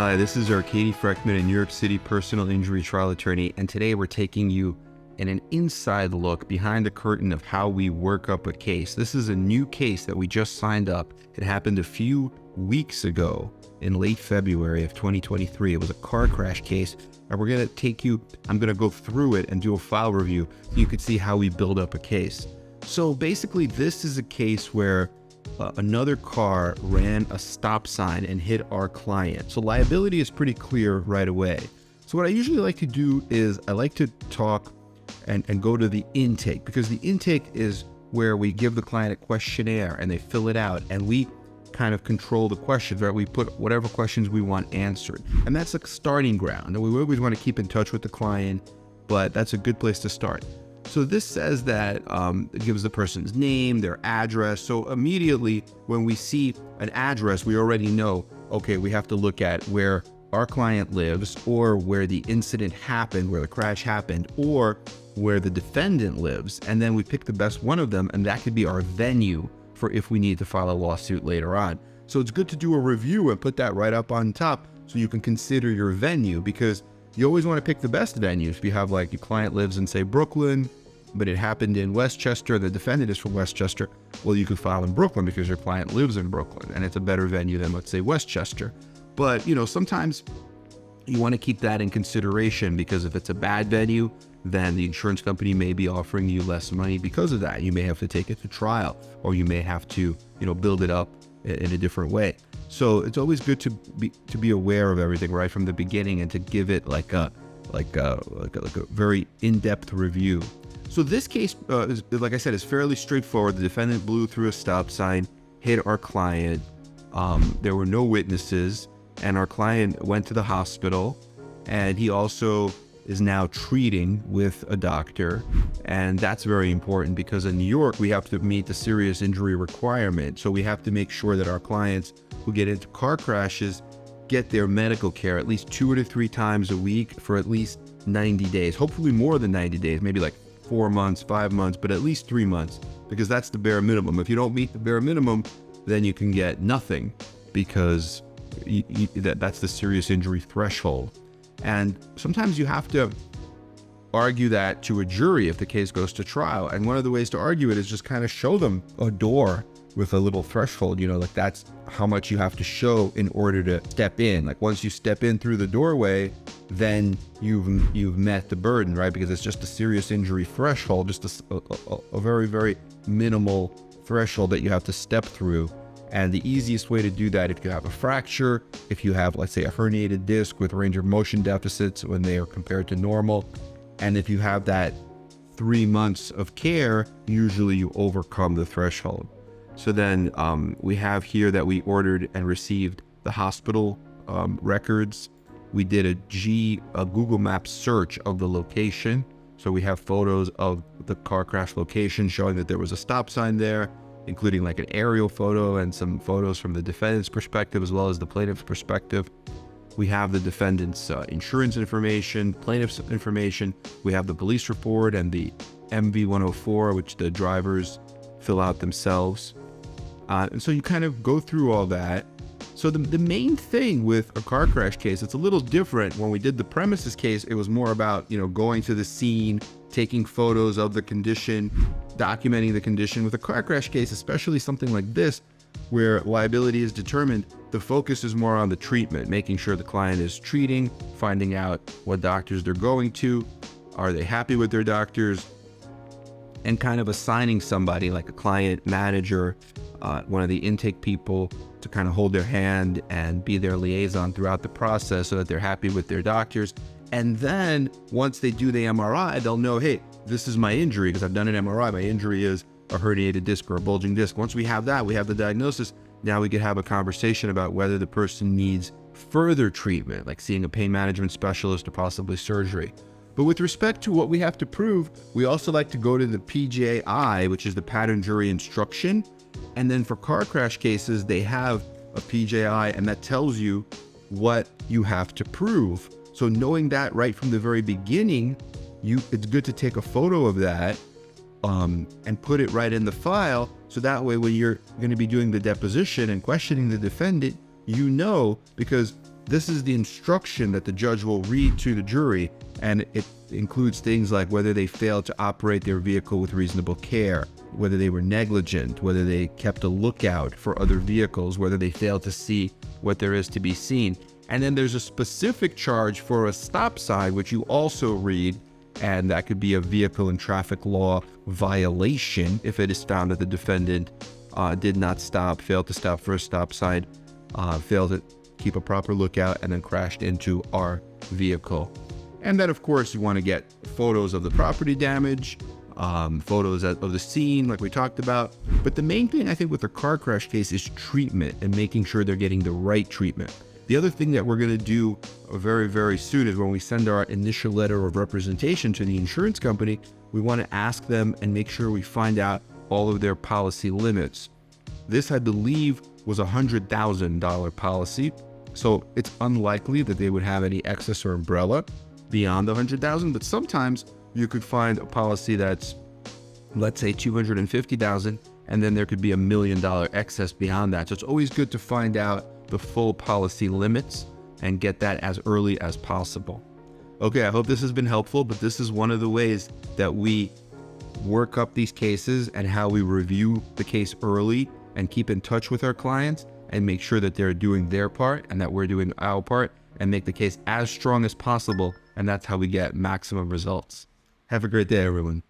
Hi, this is Arkady Frekhtman, a New York City personal injury trial attorney, and today we're taking you in an inside look behind the curtain of how we work up a case. This is a new case that we just signed up. It happened a few weeks ago in late February of 2023. It was a car crash case, and we're going to take you, I'm going to go through it and do a file review so you can see how we build up a case. So basically, this is a case where another car ran a stop sign and hit our client. So liability is pretty clear right away. So what I usually like to do is I like to talk and go to the intake, because the intake is where we give the client a questionnaire and they fill it out and we kind of control the questions, right? We put whatever questions we want answered. And that's a starting ground. And we always want to keep in touch with the client, but that's a good place to start. So this says that it gives the person's name, their address. So immediately when we see an address, we already know, okay, we have to look at where our client lives, or where the incident happened, where the crash happened, or where the defendant lives. And then we pick the best one of them, and that could be our venue for if we need to file a lawsuit later on. So it's good to do a review and put that right up on top so you can consider your venue, because you always want to pick the best venue. If you have, like, your client lives in, say, Brooklyn, but it happened in Westchester, the defendant is from Westchester, well, you could file in Brooklyn because your client lives in Brooklyn, and it's a better venue than, let's say, Westchester. But, you know, sometimes you want to keep that in consideration, because if it's a bad venue, then the insurance company may be offering you less money because of that. You may have to take it to trial, or you may have to, you know, build it up in a different way. So it's always good to be aware of everything right from the beginning, and to give it like a very in-depth review. So this case, like I said, is fairly straightforward. The defendant blew through a stop sign, hit our client. There were no witnesses, and our client went to the hospital, and he also is now treating with a doctor. And that's very important, because in New York, we have to meet the serious injury requirement. So we have to make sure that our clients who get into car crashes get their medical care at least 2 to 3 times a week for at least 90 days, hopefully more than 90 days, maybe like 4 months, 5 months, but at least 3 months, because that's the bare minimum. If you don't meet the bare minimum, then you can get nothing, because that's the serious injury threshold. And sometimes you have to argue that to a jury if the case goes to trial. And one of the ways to argue it is just kind of show them a door with a little threshold, you know, like that's how much you have to show in order to step in. Like once you step in through the doorway, then you've met the burden, right? Because it's just a serious injury threshold, just a very, very minimal threshold that you have to step through. And the easiest way to do that, if you have a fracture, if you have, let's say, a herniated disc with range of motion deficits when they are compared to normal, and if you have that 3 months of care, usually you overcome the threshold. So then we have here that we ordered and received the hospital records. We did a Google Maps search of the location. So we have photos of the car crash location showing that there was a stop sign there, including like an aerial photo and some photos from the defendant's perspective as well as the plaintiff's perspective. We have the defendant's insurance information, plaintiff's information. We have the police report and the MV-104, which the drivers fill out themselves. And so you kind of go through all that. So the main thing with a car crash case, it's a little different. When we did the premises case, it was more about, you know, going to the scene, taking photos of the condition, documenting the condition. With a car crash case, especially something like this, where liability is determined, the focus is more on the treatment, making sure the client is treating, finding out what doctors they're going to, are they happy with their doctors, and kind of assigning somebody like a client manager, one of the intake people, to kind of hold their hand and be their liaison throughout the process so that they're happy with their doctors. And then once they do the MRI, they'll know, hey, this is my injury because I've done an MRI. My injury is a herniated disc or a bulging disc. Once we have that, we have the diagnosis. Now we can have a conversation about whether the person needs further treatment, like seeing a pain management specialist or possibly surgery. But with respect to what we have to prove, we also like to go to the PJI, which is the pattern jury instruction. And then for car crash cases, they have a PJI, and that tells you what you have to prove. So knowing that right from the very beginning, it's good to take a photo of that and put it right in the file. So that way, when you're going to be doing the deposition and questioning the defendant, you know, because this is the instruction that the judge will read to the jury, and it includes things like whether they failed to operate their vehicle with reasonable care, whether they were negligent, whether they kept a lookout for other vehicles, whether they failed to see what there is to be seen. And then there's a specific charge for a stop sign, which you also read, and that could be a vehicle and traffic law violation if it is found that the defendant did not stop, failed to stop for a stop sign, failed to keep a proper lookout, and then crashed into our vehicle. And then, of course, you want to get photos of the property damage, photos of the scene like we talked about. But the main thing I think with a car crash case is treatment and making sure they're getting the right treatment. The other thing that we're going to do very, very soon is when we send our initial letter of representation to the insurance company, we want to ask them and make sure we find out all of their policy limits. This, I believe, was a $100,000 policy, so it's unlikely that they would have any excess or umbrella beyond the $100,000, but sometimes you could find a policy that's, let's say, $250,000, and then there could be $1 million excess beyond that. So it's always good to find out the full policy limits and get that as early as possible. Okay, I hope this has been helpful, but this is one of the ways that we work up these cases and how we review the case early and keep in touch with our clients and make sure that they're doing their part and that we're doing our part and make the case as strong as possible. And that's how we get maximum results. Have a great day, everyone.